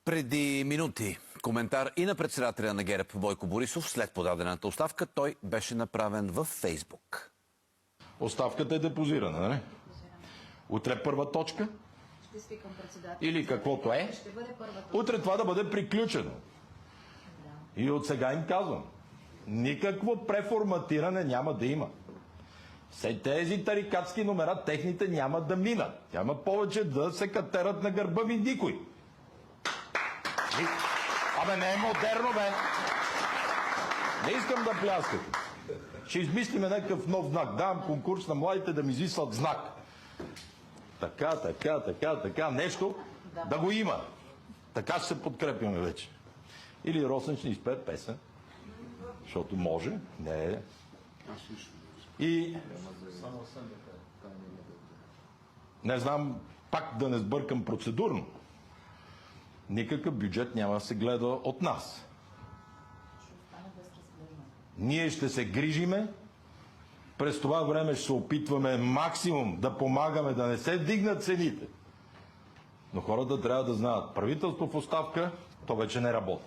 Преди минути коментар и на председателя на ГЕРБ Бойко Борисов след подадената оставка. Той беше направен във Фейсбук. Оставката е депозирана, нали? Утре първа точка. Ще свикам председател. Или каквото е. Ще бъде първа точка. Утре това да бъде приключено. И от сега им казвам. Никакво преформатиране няма да има. Все тези тарикатски номера, техните няма да минат. Няма повече да се катерат на гърба ми никой. Абе, не е модерно, бе. Не искам да пляскате. Ще измислим някакъв нов знак. Давам конкурс на младите да ми измислят знак. Така, нещо да го има. Така ще се подкрепяме вече. Или Росен ще ни изпее песен, защото може. Не. И не знам, пак да не сбъркам процедурно. Никакъв бюджет няма да се гледа от нас. Ние ще се грижиме. През това време ще се опитваме максимум да помагаме да не се вдигнат цените. Но хората трябва да знаят, правителство в оставка, то вече не работи.